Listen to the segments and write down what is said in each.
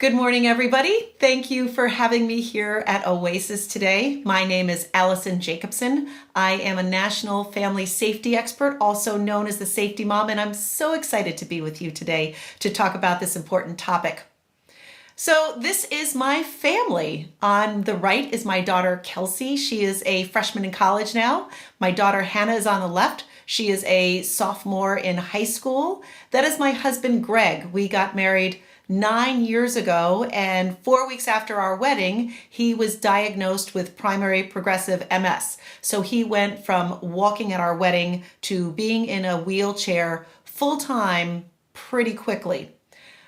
Good morning, everybody. Thank you for having me here at Oasis today. My name is Allison Jacobson. I am a national family safety expert, also known as the Safety Mom, and I'm so excited to be with you today to talk about this important topic. So this is my family. On the right is my daughter, Kelsey. She is a freshman in college now. My daughter, Hannah, is on the left. She is a sophomore in high school. That is my husband, Greg. We got married 9 years ago, and 4 weeks after our wedding, he was diagnosed with primary progressive MS. So he went from walking at our wedding to being in a wheelchair full time pretty quickly.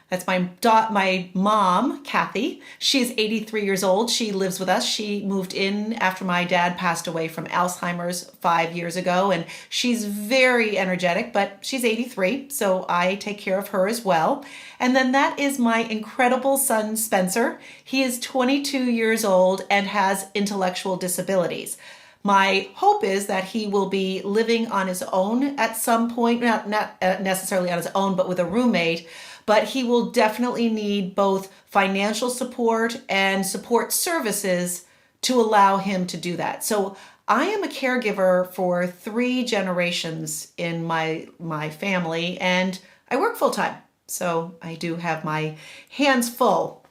That's my mom, Kathy. She's 83 years old. She lives with us. She moved in after my dad passed away from Alzheimer's 5 years ago, and she's very energetic, but she's 83, so I take care of her as well. And then that is my incredible son, Spencer. He is 22 years old and has intellectual disabilities. My hope is that he will be living on his own at some point, not necessarily on his own, but with a roommate. But he will definitely need both financial support and support services to allow him to do that. So I am a caregiver for 3 generations in my family, and I work full time. So I do have my hands full.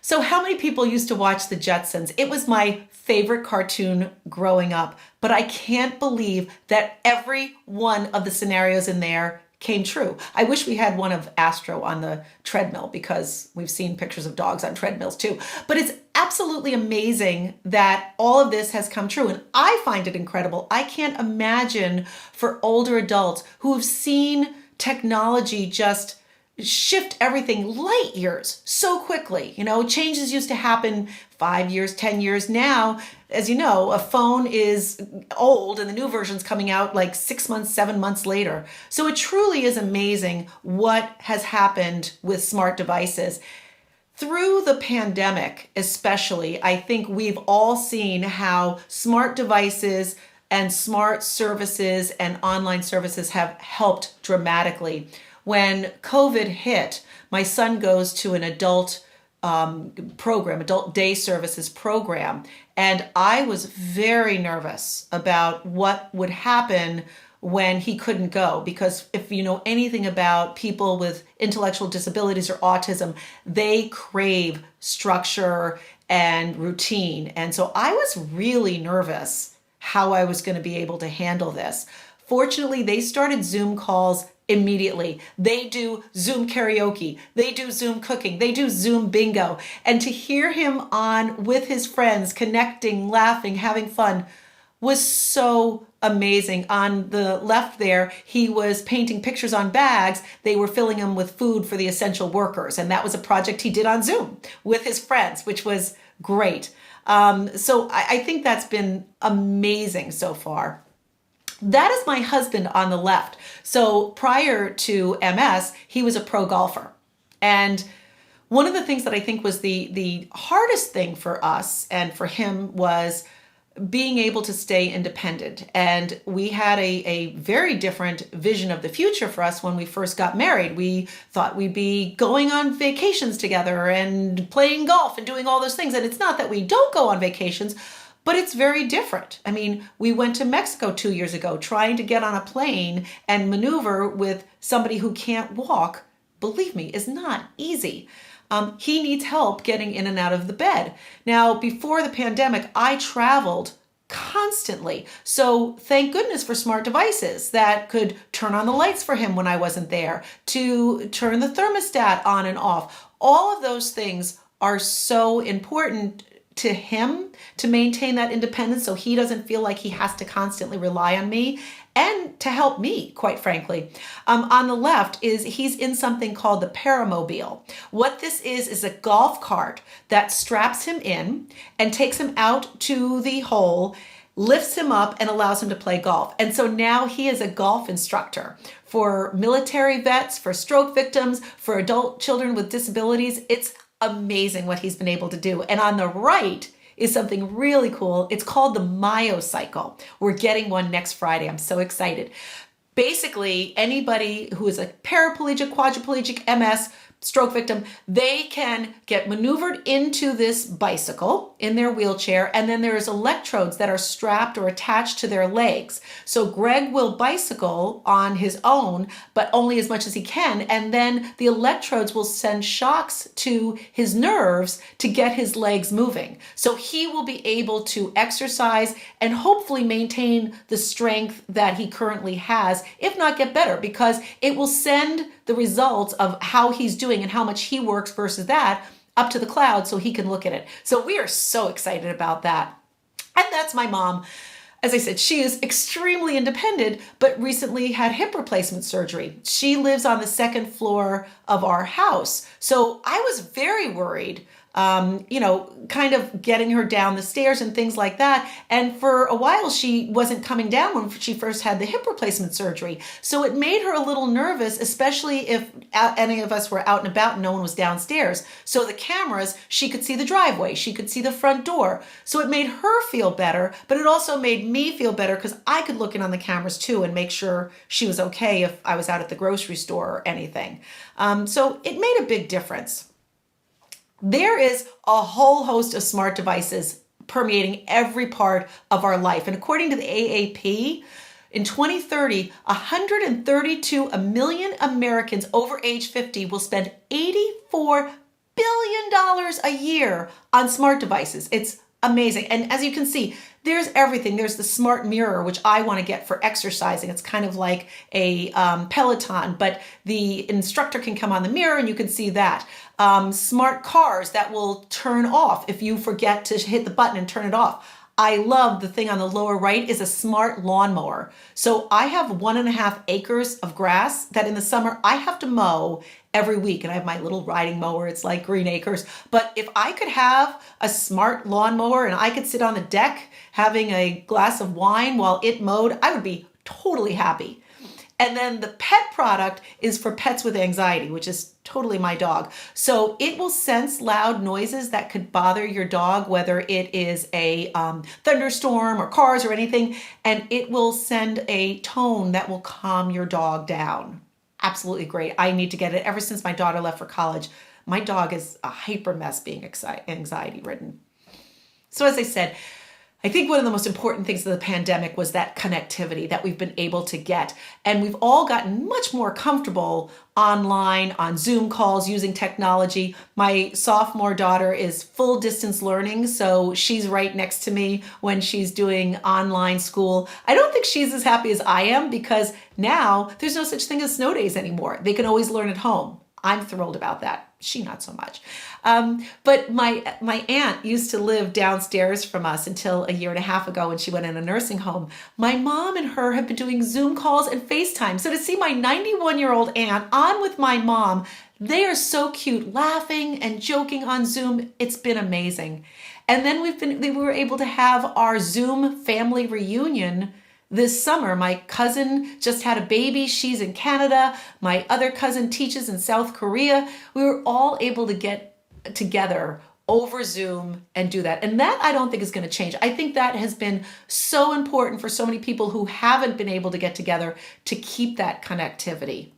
So how many people used to watch The Jetsons? It was my favorite cartoon growing up, but I can't believe that every one of the scenarios in there came true. I wish we had one of Astro on the treadmill, because we've seen pictures of dogs on treadmills too. But it's absolutely amazing that all of this has come true, and I find it incredible. I can't imagine for older adults who have seen technology just shift everything light years so quickly. Changes used to happen 5 years, 10 years. Now, as you know, a phone is old and the new version's coming out like 6 months, 7 months later. So it truly is amazing what has happened with smart devices. Through the pandemic, especially, I think we've all seen how smart devices and smart services and online services have helped dramatically. When COVID hit, my son goes to an adult program, adult day services program, and I was very nervous about what would happen when he couldn't go, because if you know anything about people with intellectual disabilities or autism, they crave structure and routine. And so I was really nervous how I was going to be able to handle this. Fortunately, they started Zoom calls immediately. They do Zoom karaoke, they do Zoom cooking, they do Zoom bingo. And to hear him on with his friends, connecting, laughing, having fun was so amazing. On the left there, he was painting pictures on bags. They were filling them with food for the essential workers. And that was a project he did on Zoom with his friends, which was great. So I think that's been amazing so far. That is my husband on the left. So prior to MS, he was a pro golfer. And one of the things that I think was the hardest thing for us and for him was being able to stay independent. And we had a very different vision of the future for us when we first got married. We thought we'd be going on vacations together and playing golf and doing all those things. And it's not that we don't go on vacations, but it's very different. I mean, we went to Mexico 2 years ago trying to get on a plane and maneuver with somebody who can't walk. Believe me, is not easy. He needs help getting in and out of the bed. Now, before the pandemic, I traveled constantly. So thank goodness for smart devices that could turn on the lights for him when I wasn't there, to turn the thermostat on and off. All of those things are so important to him to maintain that independence, so he doesn't feel like he has to constantly rely on me, and to help me, quite frankly. On the left he's in something called the Paramobile. What this is a golf cart that straps him in and takes him out to the hole, lifts him up, and allows him to play golf. And so now he is a golf instructor for military vets, for stroke victims, for adult children with disabilities. It's amazing what he's been able to do. And on the right is something really cool. It's called the MyoCycle. We're getting one next Friday. I'm so excited. Basically, anybody who is a paraplegic, quadriplegic, MS, stroke victim, they can get maneuvered into this bicycle in their wheelchair, and then there's electrodes that are strapped or attached to their legs. So Greg will bicycle on his own, but only as much as he can, and then the electrodes will send shocks to his nerves to get his legs moving. So he will be able to exercise and hopefully maintain the strength that he currently has, if not get better, because it will send the results of how he's doing and how much he works versus that up to the cloud so he can look at it. So we are so excited about that. And that's my mom. As I said, she is extremely independent, but recently had hip replacement surgery. She lives on the second floor of our house. So I was very worried, kind of getting her down the stairs and things like that. And for a while, she wasn't coming down when she first had the hip replacement surgery. So it made her a little nervous, especially if any of us were out and about and no one was downstairs. So the cameras, she could see the driveway, she could see the front door. So it made her feel better, but it also made me feel better because I could look in on the cameras too and make sure she was okay if I was out at the grocery store or anything. So it made a big difference. There is a whole host of smart devices permeating every part of our life. And according to the AAP, in 2030, 132 million Americans over age 50 will spend $84 billion a year on smart devices. It's amazing. And as you can see, there's everything. There's the smart mirror, which I want to get for exercising. It's kind of like a Peloton, but the instructor can come on the mirror and you can see that. Smart cars that will turn off if you forget to hit the button and turn it off. I love the thing on the lower right is a smart lawnmower. So I have 1.5 acres of grass that in the summer I have to mow every week. And I have my little riding mower. It's like Green Acres. But if I could have a smart lawnmower and I could sit on the deck having a glass of wine while it mowed, I would be totally happy. And then the pet product is for pets with anxiety, which is totally my dog. So it will sense loud noises that could bother your dog, whether it is a thunderstorm or cars or anything, and it will send a tone that will calm your dog down. Absolutely great. I need to get it. Ever since my daughter left for college, my dog is a hyper mess being anxiety ridden. So as I said, I think one of the most important things of the pandemic was that connectivity that we've been able to get. And we've all gotten much more comfortable online, on Zoom calls, using technology. My sophomore daughter is full distance learning, so she's right next to me when she's doing online school. I don't think she's as happy as I am because now there's no such thing as snow days anymore. They can always learn at home. I'm thrilled about that. She not so much. But my aunt used to live downstairs from us until 1.5 years ago when she went in a nursing home. My mom and her have been doing Zoom calls and FaceTime. So to see my 91-year-old aunt on with my mom, they are so cute, laughing and joking on Zoom. It's been amazing. And then we were able to have our Zoom family reunion this summer. My cousin just had a baby. She's in Canada. My other cousin teaches in South Korea. We were all able to get together over Zoom and do that. And that I don't think is going to change. I think that has been so important for so many people who haven't been able to get together to keep that connectivity.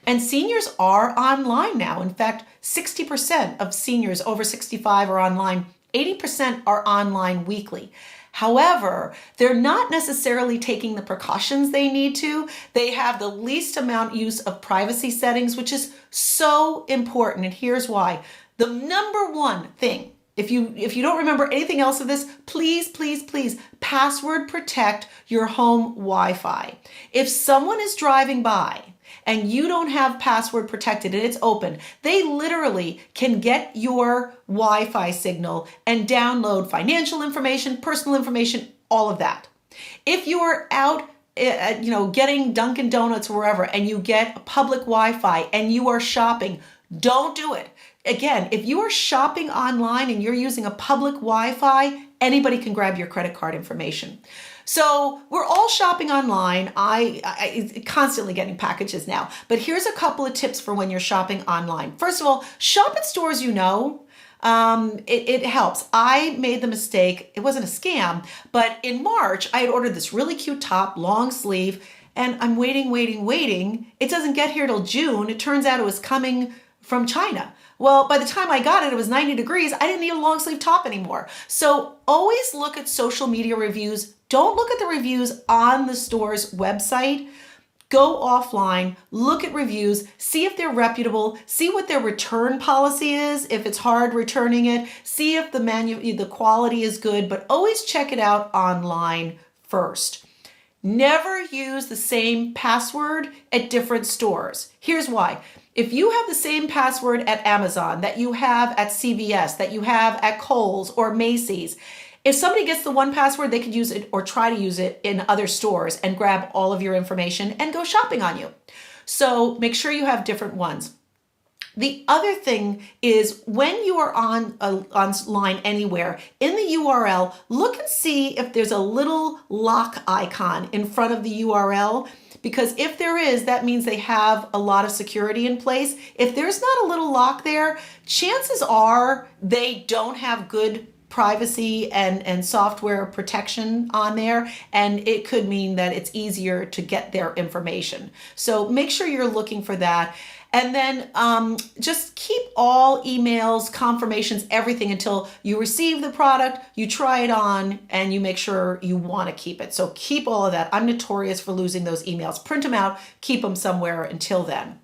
And seniors are online now. In fact, 60% of seniors over 65 are online. 80% are online weekly. However, they're not necessarily taking the precautions they need to. They have the least amount use of privacy settings, which is so important. And here's why. The number one thing, if you don't remember anything else of this, please, please, please password protect your home Wi-Fi. If someone is driving by and you don't have password protected and it's open, they literally can get your Wi-Fi signal and download financial information, personal information, all of that. If you are out getting Dunkin' Donuts or wherever and you get public Wi-Fi and you are shopping, don't do it. Again, if you are shopping online and you're using a public Wi-Fi, anybody can grab your credit card information. So we're all shopping online. I constantly getting packages now. But here's a couple of tips for when you're shopping online. First of all, shop at stores you know. It helps. I made the mistake. It wasn't a scam, but in March, I had ordered this really cute top, long sleeve, and I'm waiting. It doesn't get here till June. It turns out it was coming from China. Well, by the time I got it, it was 90 degrees. I didn't need a long sleeve top anymore. So always look at social media reviews. Don't look at the reviews on the store's website. Go offline, look at reviews, see if they're reputable, see what their return policy is, if it's hard returning it, see if the quality is good, but always check it out online first. Never use the same password at different stores. Here's why. If you have the same password at Amazon that you have at CVS, that you have at Kohl's or Macy's, if somebody gets the one password, they could use it or try to use it in other stores and grab all of your information and go shopping on you. So make sure you have different ones. The other thing is when you are online anywhere, in the URL, look and see if there's a little lock icon in front of the URL, because if there is, that means they have a lot of security in place. If there's not a little lock there, chances are they don't have good privacy and software protection on there, and it could mean that it's easier to get their information. So make sure you're looking for that. And then just keep all emails, confirmations, everything until you receive the product, you try it on, and you make sure you want to keep it. So keep all of that. I'm notorious for losing those emails. Print them out, keep them somewhere until then.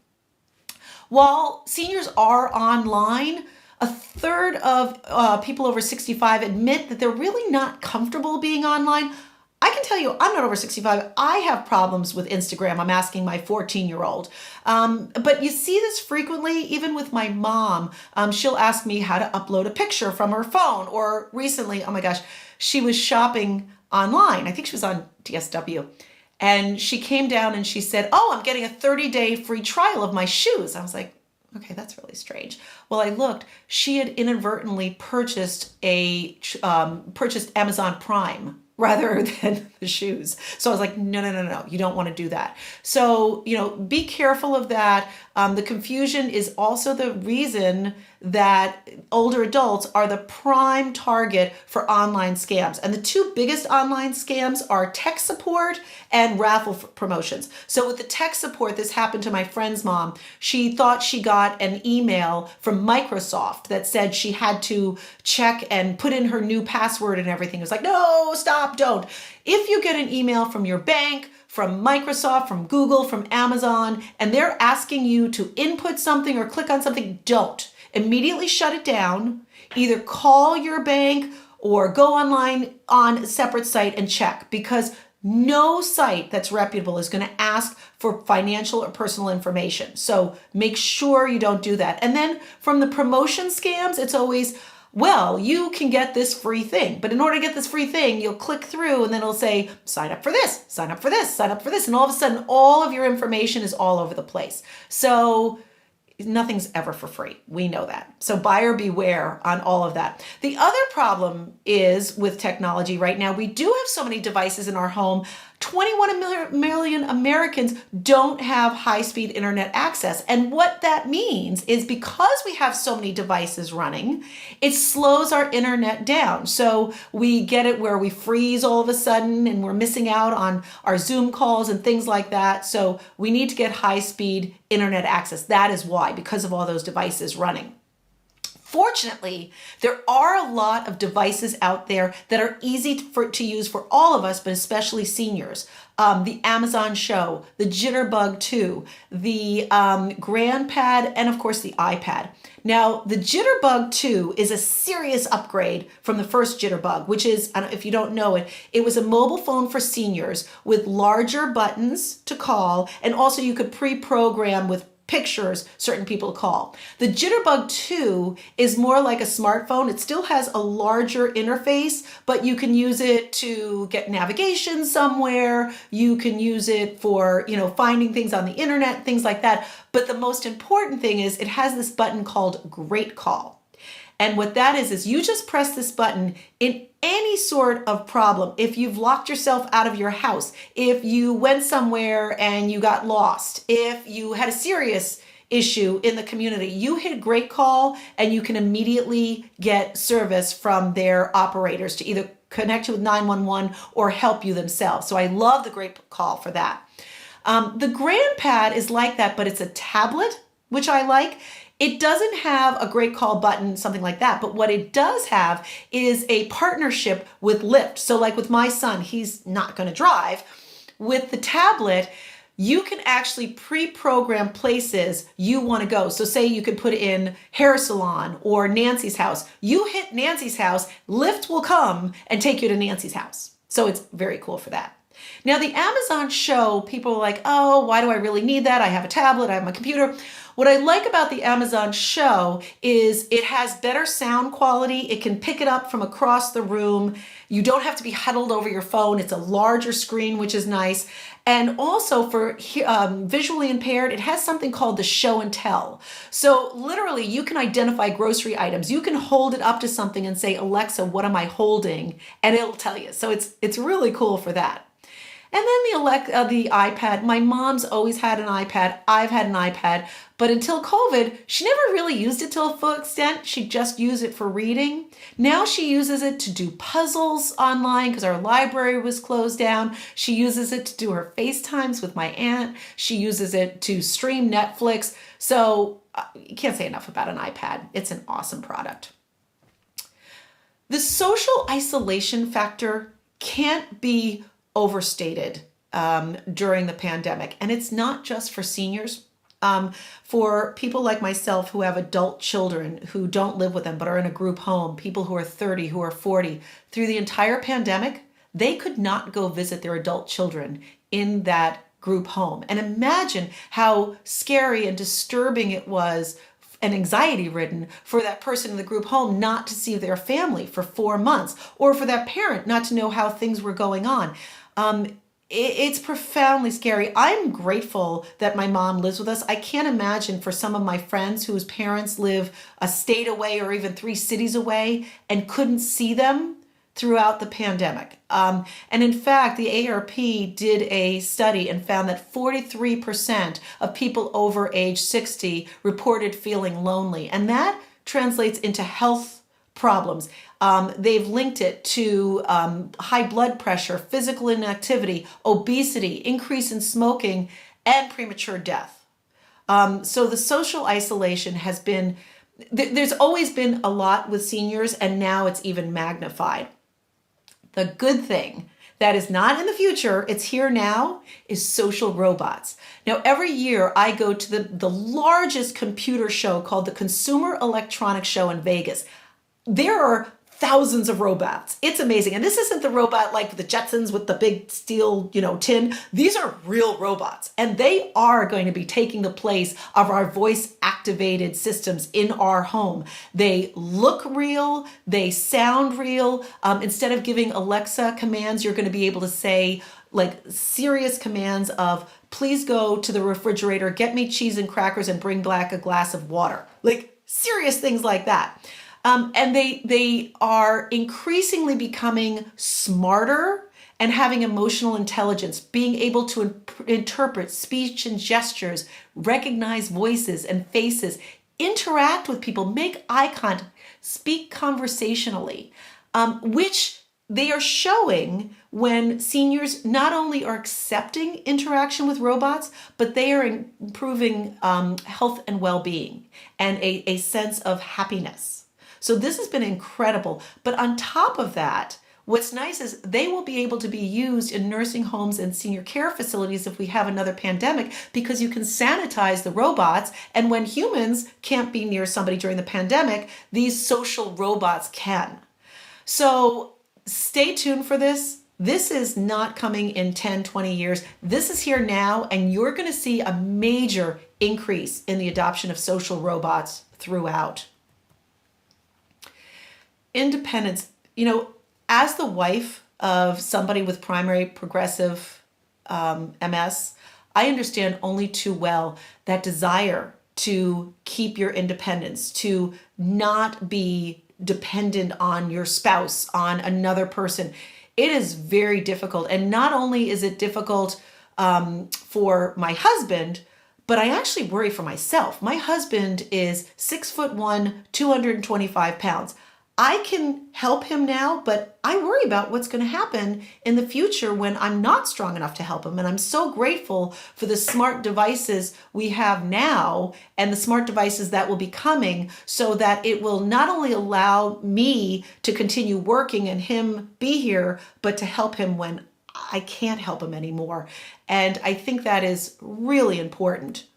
While seniors are online, a third of people over 65 admit that they're really not comfortable being online. I can tell you, I'm not over 65. I have problems with Instagram. I'm asking my 14-year-old. But you see this frequently, even with my mom. She'll ask me how to upload a picture from her phone. Or recently, oh my gosh, she was shopping online. I think she was on DSW. And she came down and she said, oh, I'm getting a 30-day free trial of my shoes. I was like, okay, that's really strange. Well, I looked. She had inadvertently purchased Amazon Prime rather than the shoes. So I was like, no, you don't want to do that. So, be careful of that. The confusion is also the reason that older adults are the prime target for online scams. And the two biggest online scams are tech support and raffle promotions. So with the tech support, this happened to my friend's mom. She thought she got an email from Microsoft that said she had to check and put in her new password and everything. It was like, no, stop, don't. If you get an email from your bank, from Microsoft, from Google, from Amazon, and they're asking you to input something or click on something, don't. Immediately shut it down. Either call your bank or go online on a separate site and check, because no site that's reputable is going to ask for financial or personal information. So make sure you don't do that. And then from the promotion scams, it's always, well, you can get this free thing. But in order to get this free thing, you'll click through and then it'll say, sign up for this, sign up for this, sign up for this. And all of a sudden, all of your information is all over the place. So nothing's ever for free. We know that. So buyer beware on all of that. The other problem is with technology right now, we do have so many devices in our home. 21 million Americans don't have high-speed internet access. And what that means is because we have so many devices running, it slows our internet down. So we get it where we freeze all of a sudden and we're missing out on our Zoom calls and things like that. So we need to get high-speed internet access. That is why, because of all those devices running. Fortunately, there are a lot of devices out there that are easy to use for all of us, but especially seniors. The Amazon Show, the Jitterbug 2, the GrandPad, and of course the iPad. Now, the Jitterbug 2 is a serious upgrade from the first Jitterbug, which is, if you don't know it, it was a mobile phone for seniors with larger buttons to call, and also you could pre-program with pictures certain people call. The Jitterbug 2 is more like a smartphone. It still has a larger interface, but you can use it to get navigation somewhere. You can use it for, finding things on the internet, things like that. But the most important thing is it has this button called Great Call. And what that is you just press this button in any sort of problem. If you've locked yourself out of your house, if you went somewhere and you got lost, if you had a serious issue in the community, you hit Great Call and you can immediately get service from their operators to either connect you with 911 or help you themselves. So I love the Great Call for that. The GrandPad is like that, but it's a tablet, which I like. It doesn't have a great call button, something like that. But what it does have is a partnership with Lyft. So like with my son, he's not going to drive. With the tablet, you can actually pre-program places you want to go. So say you could put in hair salon or Nancy's house. You hit Nancy's house, Lyft will come and take you to Nancy's house. So it's very cool for that. Now the Amazon Show, people are like, oh, why do I really need that? I have a tablet, I have my computer. What I like about the Amazon Show is it has better sound quality. It can pick it up from across the room. You don't have to be huddled over your phone. It's a larger screen, which is nice. And also for visually impaired, it has something called the show and tell. So literally you can identify grocery items. You can hold it up to something and say, Alexa, what am I holding? And it'll tell you. So it's really cool for that. And then the iPad, my mom's always had an iPad. I've had an iPad, but until COVID, she never really used it to a full extent. She just used it for reading. Now she uses it to do puzzles online because our library was closed down. She uses it to do her FaceTimes with my aunt. She uses it to stream Netflix. So you can't say enough about an iPad. It's an awesome product. The social isolation factor can't be overstated during the pandemic. And it's not just for seniors. For people like myself who have adult children who don't live with them but are in a group home, people who are 30, who are 40, through the entire pandemic, they could not go visit their adult children in that group home. And imagine how scary and disturbing it was and anxiety ridden for that person in the group home not to see their family for 4 months, or for that parent not to know how things were going on. It's profoundly scary. I'm grateful that my mom lives with us. I can't imagine for some of my friends whose parents live a state away or even 3 cities away and couldn't see them throughout the pandemic. And in fact, the AARP did a study and found that 43% of people over age 60 reported feeling lonely. And that translates into health problems. They've linked it to high blood pressure, physical inactivity, obesity, increase in smoking, and premature death. So the social isolation has been, there's always been a lot with seniors, and now it's even magnified. The good thing that is not in the future, it's here now, is social robots. Now, every year I go to the largest computer show called the Consumer Electronics Show in Vegas. There are thousands of robots. It's amazing. And this isn't the robot like the Jetsons with the big steel, tin. These are real robots. And they are going to be taking the place of our voice activated systems in our home. They look real. They sound real. Instead of giving Alexa commands, you're going to be able to say like serious commands of, please go to the refrigerator, get me cheese and crackers and bring back a glass of water. Like serious things like that. And they are increasingly becoming smarter and having emotional intelligence, being able to interpret speech and gestures, recognize voices and faces, interact with people, make eye contact, speak conversationally, which they are showing when seniors not only are accepting interaction with robots, but they are improving health and well-being and a sense of happiness. So this has been incredible. But on top of that, what's nice is they will be able to be used in nursing homes and senior care facilities if we have another pandemic, because you can sanitize the robots. And when humans can't be near somebody during the pandemic, these social robots can. So stay tuned for this. This is not coming in 10, 20 years. This is here now, and you're going to see a major increase in the adoption of social robots throughout. Independence, as the wife of somebody with primary progressive MS, I understand only too well that desire to keep your independence, to not be dependent on your spouse, on another person. It is very difficult. And not only is it difficult for my husband, but I actually worry for myself. My husband is 6'1", 225 pounds. I can help him now, but I worry about what's going to happen in the future when I'm not strong enough to help him. And I'm so grateful for the smart devices we have now and the smart devices that will be coming, so that it will not only allow me to continue working and him be here, but to help him when I can't help him anymore. And I think that is really important.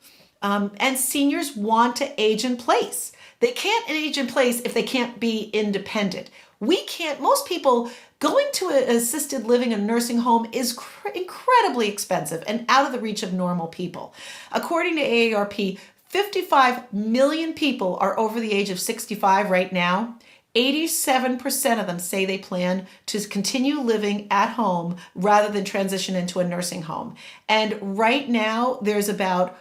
And seniors want to age in place. They can't age in place if they can't be independent. We can't, most people, going to an assisted living and nursing home is incredibly expensive and out of the reach of normal people. According to AARP, 55 million people are over the age of 65 right now. 87% of them say they plan to continue living at home rather than transition into a nursing home. And right now, there's about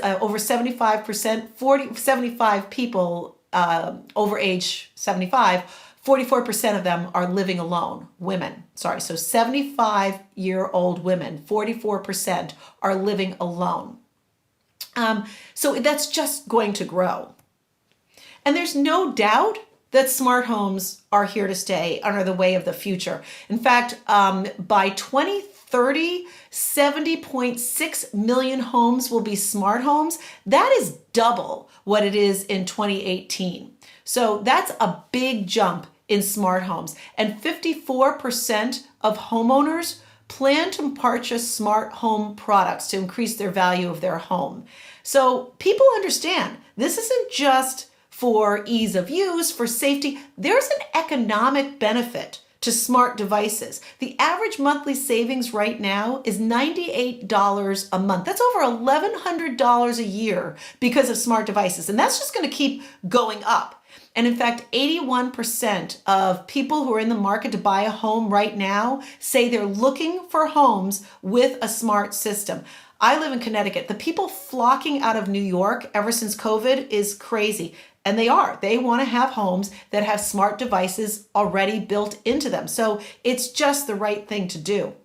over 75%, 75 people over age 75, 44% of them are living alone, women. Sorry, so 75-year-old women, 44% are living alone. So that's just going to grow. And there's no doubt that smart homes are here to stay, are the way of the future. In fact, by 2030, 70.6 million homes will be smart homes. That is double what it is in 2018. So that's a big jump in smart homes. And 54% of homeowners plan to purchase smart home products to increase their value of their home. So people understand this isn't just for ease of use, for safety. There's an economic benefit to smart devices. The average monthly savings right now is $98 a month. That's over $1,100 a year because of smart devices. And that's just going to keep going up. And in fact, 81% of people who are in the market to buy a home right now say they're looking for homes with a smart system. I live in Connecticut. The people flocking out of New York ever since COVID is crazy. And they are. They want to have homes that have smart devices already built into them. So it's just the right thing to do.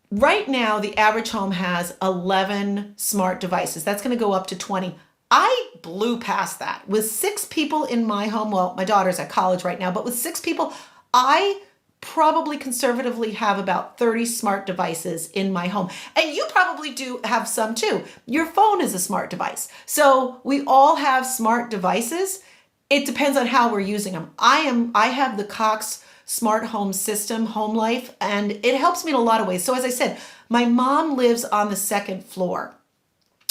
Right now, the average home has 11 smart devices. That's going to go up to 20. I blew past that. With 6 people in my home, well, my daughter's at college right now, but with 6 people, I probably conservatively have about 30 smart devices in my home. And you probably do have some too. Your phone is a smart device. So we all have smart devices. It depends on how we're using them. I have the Cox Smart Home System, Home Life, and it helps me in a lot of ways. So as I said, my mom lives on the 2nd floor.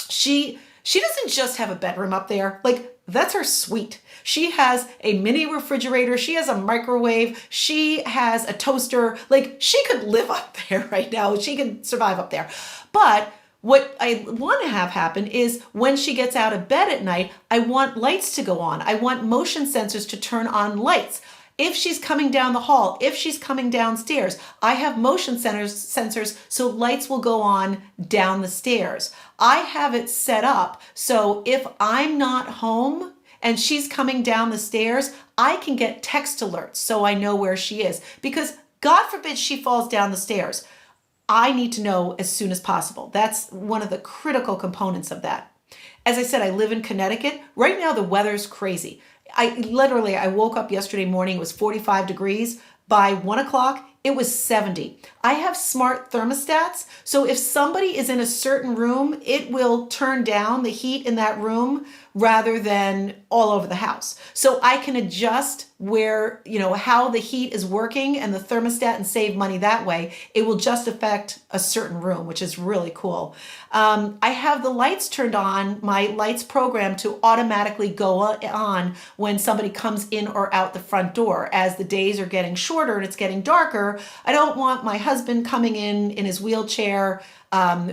She doesn't just have a bedroom up there. Like, that's her suite. She has a mini refrigerator. She has a microwave. She has a toaster. Like, she could live up there right now. She can survive up there. But what I want to have happen is when she gets out of bed at night, I want lights to go on. I want motion sensors to turn on lights. If she's coming down the hall, if she's coming downstairs, I have motion sensors so lights will go on down the stairs. I have it set up so if I'm not home and she's coming down the stairs, I can get text alerts so I know where she is. Because God forbid she falls down the stairs. I need to know as soon as possible. That's one of the critical components of that. As I said, I live in Connecticut. Right now, the weather's crazy. I woke up yesterday morning, it was 45 degrees. By 1 o'clock, it was 70. I have smart thermostats. So if somebody is in a certain room, it will turn down the heat in that room rather than all over the house. So I can adjust where, how the heat is working and the thermostat and save money that way. It will just affect a certain room, which is really cool. I have the lights turned on, my lights programmed to automatically go on when somebody comes in or out the front door. As the days are getting shorter and it's getting darker, I don't want my husband coming in his wheelchair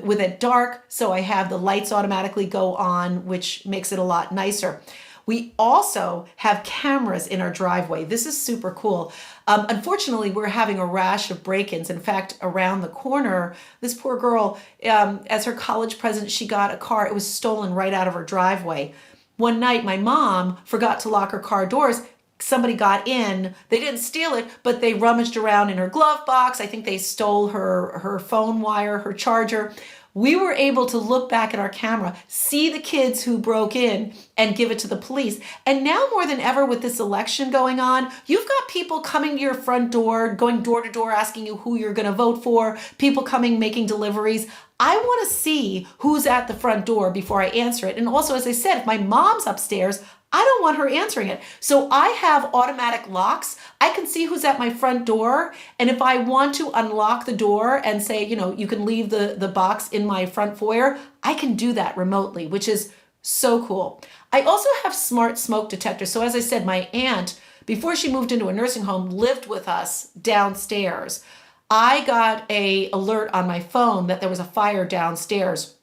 with it dark, so I have the lights automatically go on, which makes it a lot nicer. We also have cameras in our driveway. This is super cool. Unfortunately, we're having a rash of break-ins. In fact, around the corner, this poor girl, as her college present, she got a car. It was stolen right out of her driveway. One night, my mom forgot to lock her car doors. Somebody got in, they didn't steal it, but they rummaged around in her glove box. I think they stole her phone wire, her charger. we were able to look back at our camera, see the kids who broke in and give it to the police. And now more than ever with this election going on, you've got people coming to your front door, going door to door, asking you who you're going to vote for, people coming, making deliveries. I want to see who's at the front door before I answer it. And also, as I said, if my mom's upstairs, I don't want her answering it. So I have automatic locks. I can see who's at my front door. And if I want to unlock the door and say, you can leave the box in my front foyer, I can do that remotely, which is so cool. I also have smart smoke detectors. So as I said, my aunt, before she moved into a nursing home, lived with us downstairs. I got an alert on my phone that there was a fire downstairs.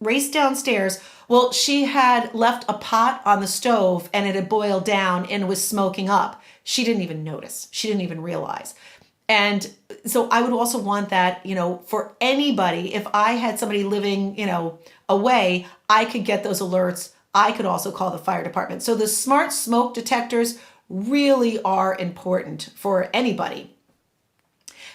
Raced downstairs. Well, she had left a pot on the stove and it had boiled down and was smoking up. She didn't even notice. She didn't even realize. And so I would also want that, for anybody, if I had somebody living, away, I could get those alerts. I could also call the fire department. So the smart smoke detectors really are important for anybody.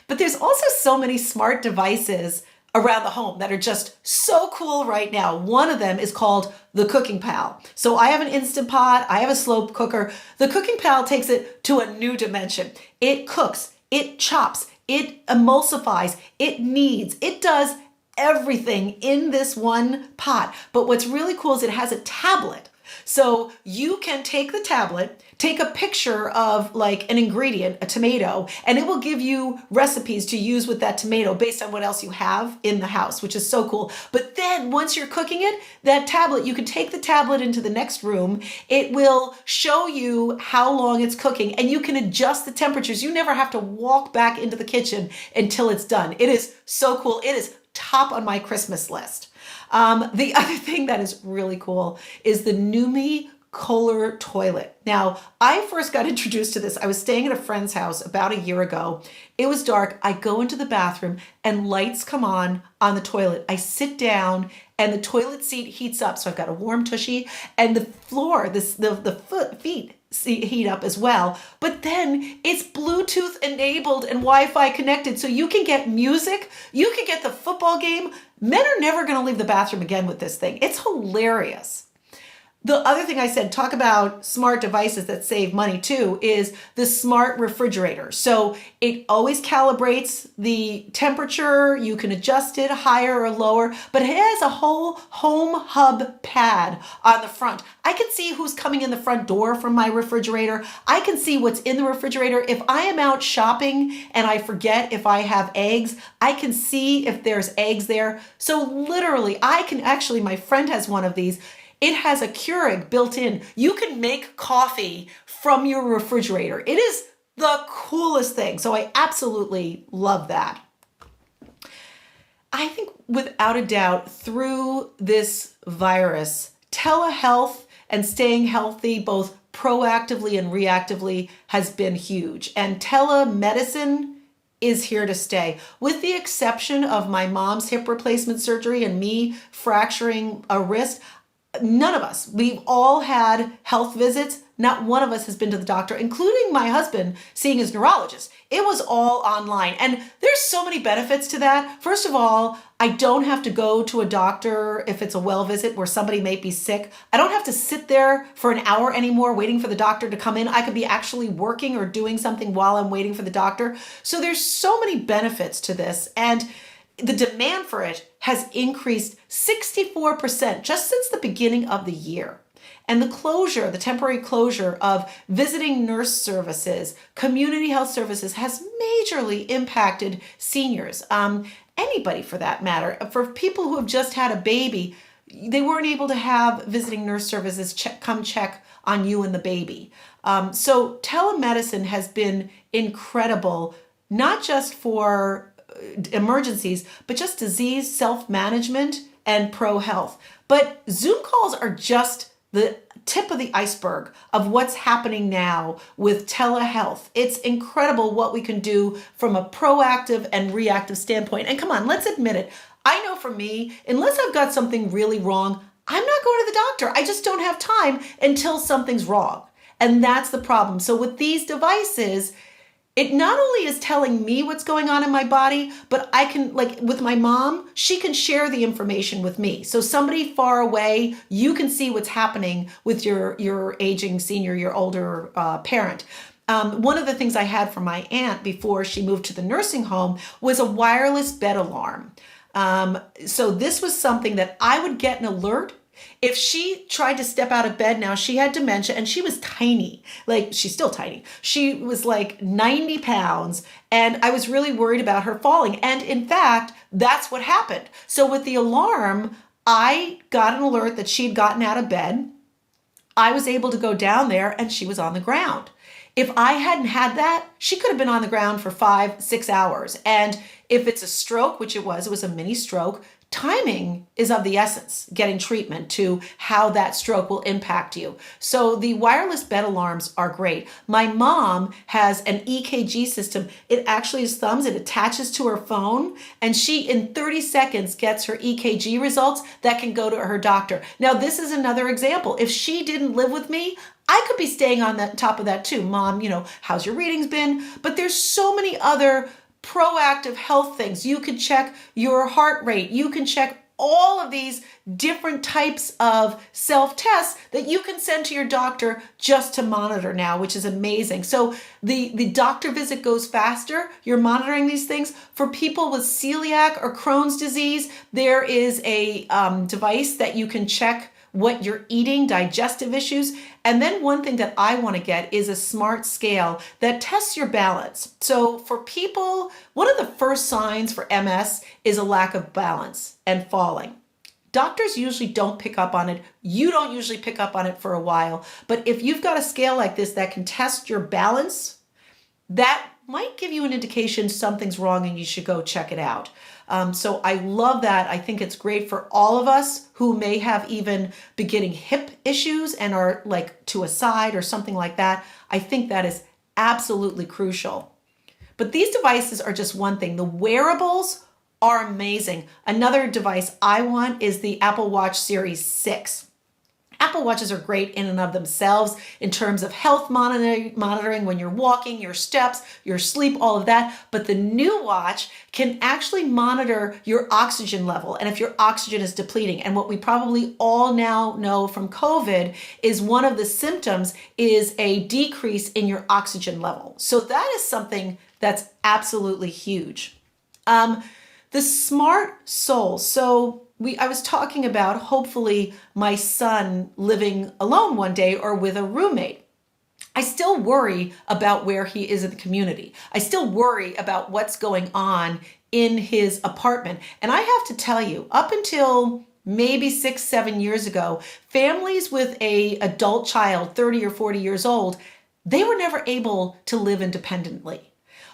But there's also so many smart devices around the home that are just so cool right now. One of them is called the Cooking Pal. So I have an Instant Pot, I have a slow cooker. The Cooking Pal takes it to a new dimension. It cooks, it chops, it emulsifies, it kneads, it does everything in this one pot. But what's really cool is it has a tablet. So you can take the tablet, take a picture of like an ingredient, a tomato, and it will give you recipes to use with that tomato based on what else you have in the house, which is so cool. But then once you're cooking it, that tablet, you can take the tablet into the next room. It will show you how long it's cooking and you can adjust the temperatures. You never have to walk back into the kitchen until it's done. It is so cool. It is top on my Christmas list. The other thing that is really cool is the Numi Kohler toilet. Now, I first got introduced to this. I was staying at a friend's house about a year ago. It was dark. I go into the bathroom and lights come on the toilet. I sit down and the toilet seat heats up. So I've got a warm tushy and the floor, the feet heat up as well. But then it's Bluetooth enabled and Wi-Fi connected. So you can get music, you can get the football game. Men are never going to leave the bathroom again with this thing. It's hilarious. The other thing I said, talk about smart devices that save money too, is the smart refrigerator. So it always calibrates the temperature. You can adjust it higher or lower, but it has a whole home hub pad on the front. I can see who's coming in the front door from my refrigerator. I can see what's in the refrigerator. If I am out shopping and I forget if I have eggs, I can see if there's eggs there. So literally, my friend has one of these. It has a Keurig built in. You can make coffee from your refrigerator. It is the coolest thing. So I absolutely love that. I think without a doubt, through this virus, telehealth and staying healthy, both proactively and reactively, has been huge. And telemedicine is here to stay. With the exception of my mom's hip replacement surgery and me fracturing a wrist, none of us, we've all had health visits. Not one of us has been to the doctor, including my husband seeing his neurologist. It was all online. And there's so many benefits to that. First of all, I don't have to go to a doctor if it's a well visit where somebody may be sick. I don't have to sit there for an hour anymore waiting for the doctor to come in. I could be actually working or doing something while I'm waiting for the doctor. So there's so many benefits to this. And the demand for it has increased 64% just since the beginning of the year. And the temporary closure of visiting nurse services, community health services has majorly impacted seniors. Anybody for that matter. For people who have just had a baby, they weren't able to have visiting nurse services come check on you and the baby. So telemedicine has been incredible, not just for emergencies, but just disease self-management and pro-health. But Zoom calls are just the tip of the iceberg of what's happening now with telehealth. It's incredible what we can do from a proactive and reactive standpoint. And come on, let's admit it. I know for me, unless I've got something really wrong, I'm not going to the doctor. I just don't have time until something's wrong. And that's the problem. So with these devices, it not only is telling me what's going on in my body, but I can, like with my mom, she can share the information with me. So somebody far away, you can see what's happening with your aging senior, your older parent. One of the things I had from my aunt before she moved to the nursing home was a wireless bed alarm. So this was something that I would get an alert if she tried to step out of bed. Now, she had dementia and she was tiny, like she's still tiny. She was like 90 pounds and I was really worried about her falling. And in fact, that's what happened. So with the alarm, I got an alert that she'd gotten out of bed. I was able to go down there and she was on the ground. If I hadn't had that, she could have been on the ground for 5-6 hours. And if it's a stroke, which it was a mini stroke, timing is of the essence, getting treatment to how that stroke will impact you. So the wireless bed alarms are great. My mom has an EKG system. It actually is thumbs. It attaches to her phone and she in 30 seconds gets her EKG results that can go to her doctor. Now, this is another example. If she didn't live with me, I could be staying on the top of that too. Mom, how's your readings been? But there's so many other proactive health things. You can check your heart rate. You can check all of these different types of self-tests that you can send to your doctor just to monitor now, which is amazing. So the doctor visit goes faster. You're monitoring these things. For people with celiac or Crohn's disease, there is a device that you can check what you're eating, digestive issues. And then one thing that I want to get is a smart scale that tests your balance. So for people, one of the first signs for MS is a lack of balance and falling. Doctors usually don't pick up on it. You don't usually pick up on it for a while. But if you've got a scale like this that can test your balance, that might give you an indication something's wrong and you should go check it out. So I love that. I think it's great for all of us who may have even beginning hip issues and are like to a side or something like that. I think that is absolutely crucial. But these devices are just one thing. The wearables are amazing. Another device I want is the Apple Watch Series 6. Apple Watches are great in and of themselves in terms of health monitoring when you're walking, your steps, your sleep, all of that. But the new watch can actually monitor your oxygen level and if your oxygen is depleting. And what we probably all now know from COVID is one of the symptoms is a decrease in your oxygen level. So that is something that's absolutely huge. The Smart Soul. So I was talking about hopefully my son living alone one day or with a roommate. I still worry about where he is in the community. I still worry about what's going on in his apartment. And I have to tell you, up until maybe 6-7 years ago, families with an adult child, 30 or 40 years old, they were never able to live independently,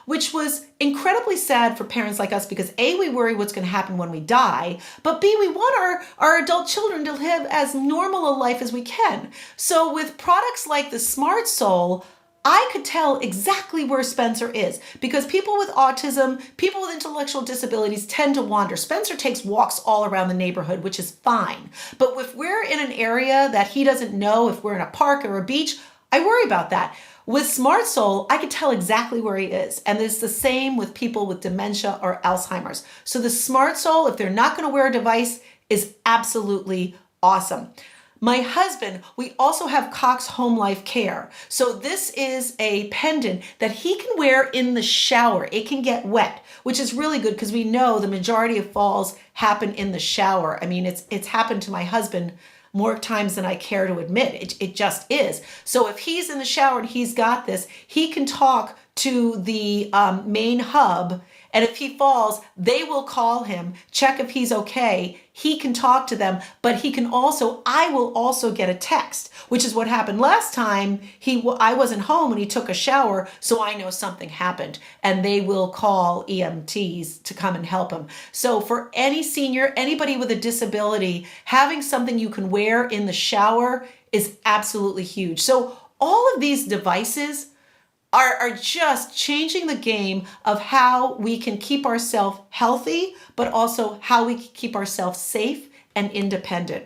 which was incredibly sad for parents like us because A, we worry what's going to happen when we die, but B, we want our adult children to live as normal a life as we can. So with products like the Smart Soul, I could tell exactly where Spencer is because people with autism, people with intellectual disabilities tend to wander. Spencer takes walks all around the neighborhood, which is fine. But if we're in an area that he doesn't know, if we're in a park or a beach, I worry about that. With Smart Soul, I can tell exactly where he is. And it's the same with people with dementia or Alzheimer's. So the Smart Soul, if they're not going to wear a device, is absolutely awesome. My husband, we also have Cox Home Life Care. So this is a pendant that he can wear in the shower. It can get wet, which is really good because we know the majority of falls happen in the shower. I mean, it's happened to my husband more times than I care to admit. It just is. So if he's in the shower and he's got this, he can talk to the main hub. And if he falls, they will call him, check if he's okay. He can talk to them, but I will also get a text, which is what happened last time. I wasn't home when he took a shower, so I know something happened, and they will call EMTs to come and help him. So for any senior, anybody with a disability, having something you can wear in the shower is absolutely huge. So all of these devices are just changing the game of how we can keep ourselves healthy, but also how we can keep ourselves safe and independent.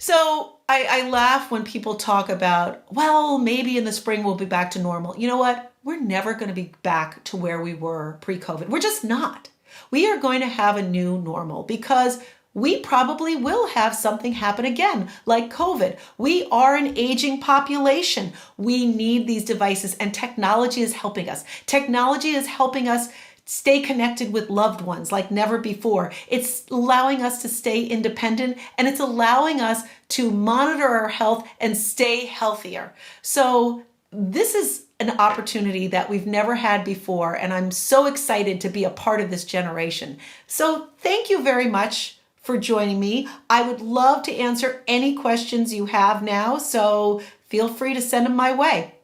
So I laugh when people talk about, well, maybe in the spring we'll be back to normal. You know what? We're never going to be back to where we were pre-COVID. We're just not. We are going to have a new normal because we probably will have something happen again, like COVID. We are an aging population. We need these devices, and technology is helping us. Technology is helping us stay connected with loved ones like never before. It's allowing us to stay independent, and it's allowing us to monitor our health and stay healthier. So this is an opportunity that we've never had before, and I'm so excited to be a part of this generation. So thank you very much for joining me. I would love to answer any questions you have now, so feel free to send them my way.